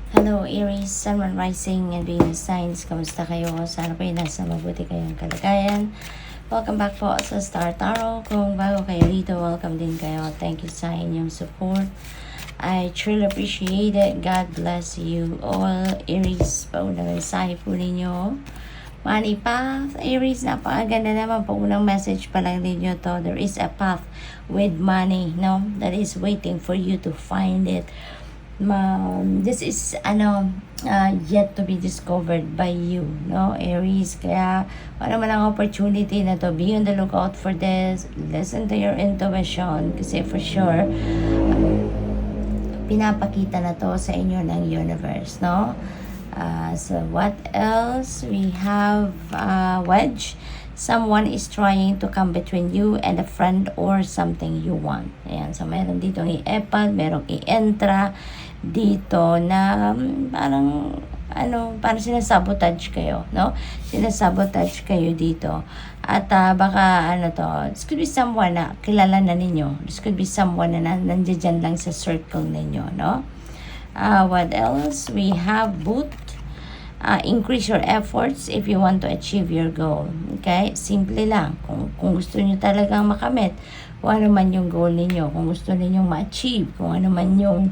Hello Aries, Sun, Moon, Rising, and Venus signs. Kamusta kayo? Sana po nasa mabuti kayong kalagayan. Welcome back po sa Star Tarot. Kung bago kayo dito, welcome din kayo. Thank you sa inyong support. I truly appreciate it. God bless you all. Aries, paunang mensahe po ninyo. Money path. Aries, napakaganda naman po. Unang message pa lang ninyo to. There is a path with money, no? That is waiting for you to find it. This is yet to be discovered by you, no, Aries. Kaya ano man ang opportunity na to, be on the lookout for this. Listen to your intuition kasi for sure pinapakita na to sa inyo ng universe, no? So what else? We have wedge. Someone is trying to come between you and a friend or something you want. Ayan. So, meron dito i-epal, merong i-entra dito na parang sinasabotage kayo, no? Sinasabotage kayo dito. At baka this could be someone na kilala na ninyo. This could be someone na nandiyan lang sa circle ninyo, no? What else? We have boot. Increase your efforts if you want to achieve your goal. Okay? Simple lang. Kung gusto niyo talagang makamit, kung ano man yung goal niyo, kung gusto niyo ma-achieve, kung ano man yung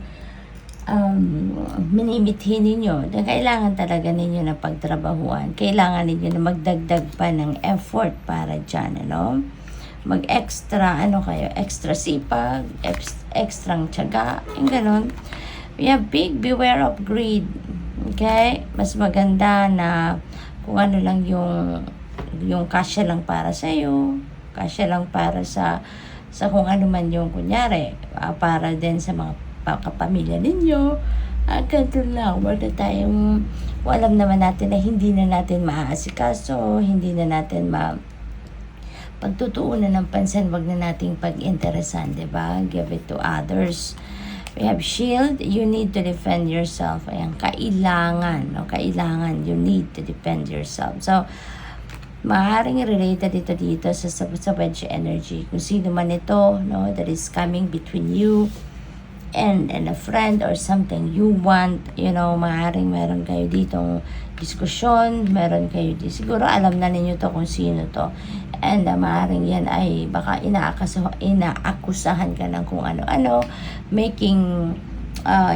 minimithi ninyo, then kailangan talaga ninyo na pagtrabahuan. Kailangan ninyo na magdagdag pa ng effort para dyan, ano? Mag-extra, extra sipag, extrang tiyaga, yung ganun. We have big, beware of greed. Okay? Mas maganda na kung ano lang yung kasya lang para sa iyo, kasya lang para sa kung ano man yung kunyari, para din sa mga kapamilya ninyo. Ganito lang. Alam naman natin na hindi na natin maaasikaso, hindi na natin pagtutuunan ng pansin, wag na nating pag-interesan, diba? Give it to others. We have shield. You need to defend yourself. Ayan, kailangan, no? Kailangan, you need to defend yourself. So, maaaring related dito sa wedge energy. Kung sino man ito, no, that is coming between you and a friend or something you want, maaaring meron kayo ditong diskusyon, meron kayo siguro alam na ninyo to kung sino to. And maaaring yan ay baka inaakusahan ka ng kung ano-ano, making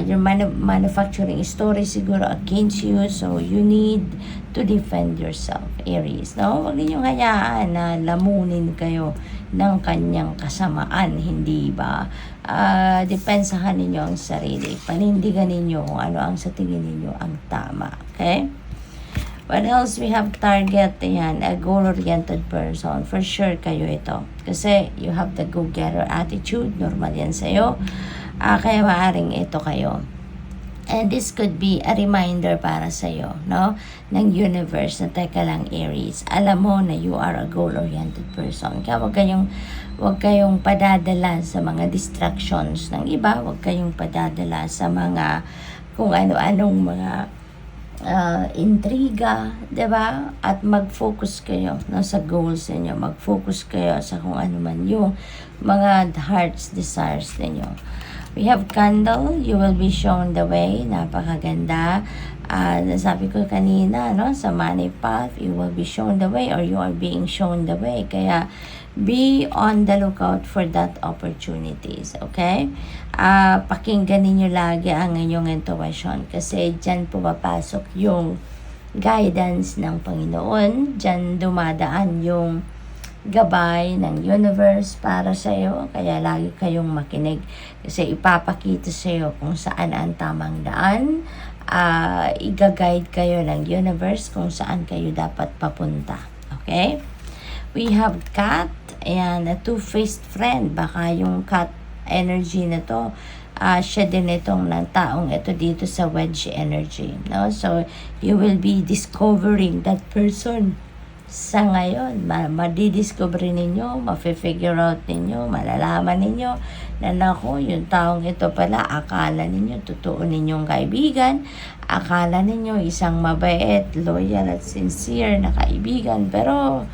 your manufacturing story siguro against you. So you need to defend yourself, Aries, no? Huwag ninyong hayaan na lamunin kayo ng kanyang kasamaan, hindi ba? Depensahan ninyo ang sarili, panindigan ninyo kung ano ang sa tingin ninyo ang tama, okay? What else? We have target. Ayan, a goal-oriented person. For sure kayo ito. Kasi you have the go-getter attitude. Normal yan sa'yo. Kaya maaaring ito kayo. And this could be a reminder para sa'yo, no? Ng universe na teka lang, Aries. Alam mo na you are a goal-oriented person. Kaya wag kayong padadala sa mga distractions ng iba. Wag kayong padadala sa mga kung ano-anong mga intriga, 'di ba? At mag-focus kayo sa goals niyo. Mag-focus kayo sa kung ano man yung mga heart's desires niyo. We have candle. You will be shown the way. Napakaganda. Sabi ko kanina, no, sa money path, you will be shown the way or you are being shown the way. Kaya be on the lookout for that opportunities, okay? Pakinggan ninyo lagi ang inyong intuition kasi dyan pumapasok yung guidance ng Panginoon. Dyan dumadaan yung gabay ng universe para sa iyo. Kaya lagi kayong makinig kasi ipapakita sa iyo kung saan ang tamang daan. Iga-guide kayo ng universe kung saan kayo dapat papunta, okay? We have cat. Ayan, a two-faced friend. Baka yung cat energy na to, siya din itong ng taong ito dito sa wedge energy, no? So, you will be discovering that person sa ngayon. Madidiscover ninyo, mafe-figure out ninyo, malalaman ninyo na naku, yung taong ito pala, akala ninyo, totoo ninyong kaibigan, akala ninyo isang mabait, loyal at sincere na kaibigan, pero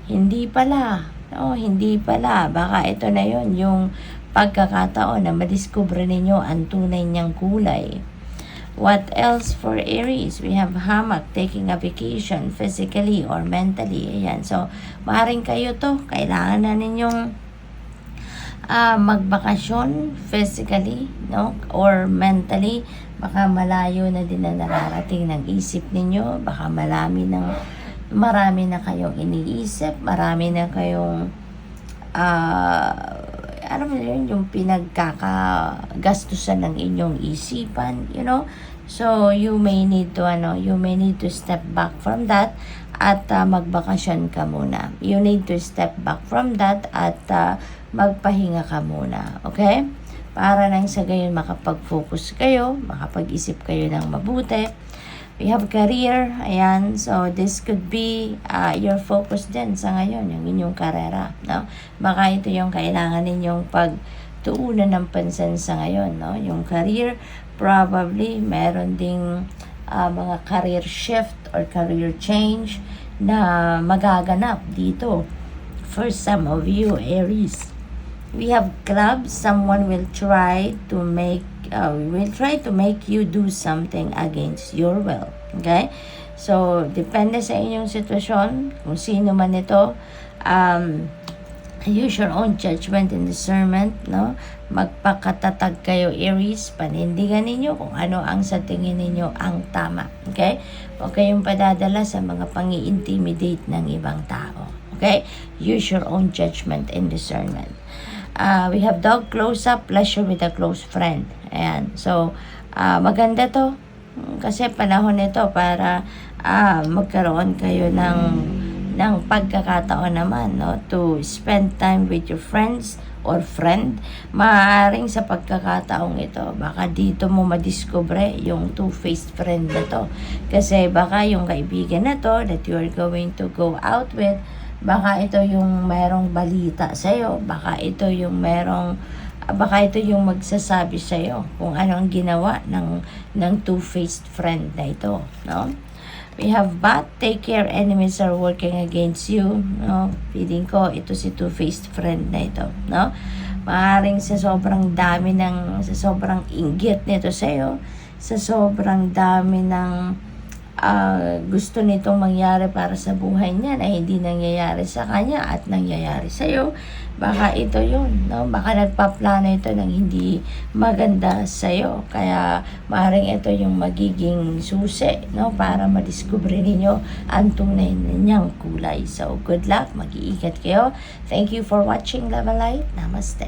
hindi pala. No, hindi pala. Baka ito na yon yung pagkakataon na madiskubre ninyo ang tunay niyang kulay. What else for Aries? We have hammock, taking a vacation physically or mentally. Ayan. So, maaaring kayo to. Kailangan na ninyong magbakasyon physically, no? Or mentally. Baka malayo na din na nararating ng isip ninyo. Baka marami na kayong iniisip. Marami na kayong alam mo yun, yung pinagkakagastusan ng inyong isipan, you know. So, you may need to step back from that at magbakasyon ka muna. You need to step back from that at magpahinga ka muna, okay? Para nang sa gayon makapag-focus kayo, makapag-isip kayo ng mabuti. We have career, ayan, so this could be your focus din sa ngayon, yung inyong karera, no? Baka ito yung kailangan ninyong pagtuunan ng pansin sa ngayon, no? Yung career, probably meron ding mga career shift or career change na magaganap dito for some of you, Aries. We have clubs. Someone will try to make you do something against your will. Okay? So, depende sa inyong sitwasyon, kung sino man ito, use your own judgment and discernment, no? Magpakatatag kayo, Aries, panindigan ninyo kung ano ang sa tingin ninyo ang tama. Okay? Huwag kayong padadala sa mga pangi-intimidate ng ibang tao. Okay? Use your own judgment and discernment. We have dog close-up, pleasure with a close friend. Ayan. So, maganda to. Kasi panahon nito para magkaroon kayo ng pagkakataon naman, no? To spend time with your friends or friend. Maaaring sa pagkakataong ito, baka dito mo madiscover yung two-faced friend na to. Kasi baka yung kaibigan na to that you are going to go out with, baka ito yung merong balita sa'yo, baka ito yung magsasabi sa'yo kung ano ang ginawa ng two-faced friend na ito, no? We have bat, take care, enemies are working against you, no? Feeling ko ito si two-faced friend na ito, no? Maaaring sa sobrang inggit nito sa'yo, sa sobrang dami ng gusto nitong mangyari para sa buhay niya na hindi nangyayari sa kanya at nangyayari sa iyo, baka ito yun, no? Baka nagpaplano ito ng hindi maganda sa iyo, kaya maaaring ito yung magiging susi, no? Para madiskubre ninyo ang tunay niyang kulay. So, good luck, mag-iingat kayo. Thank you for watching Love and Light. Namaste.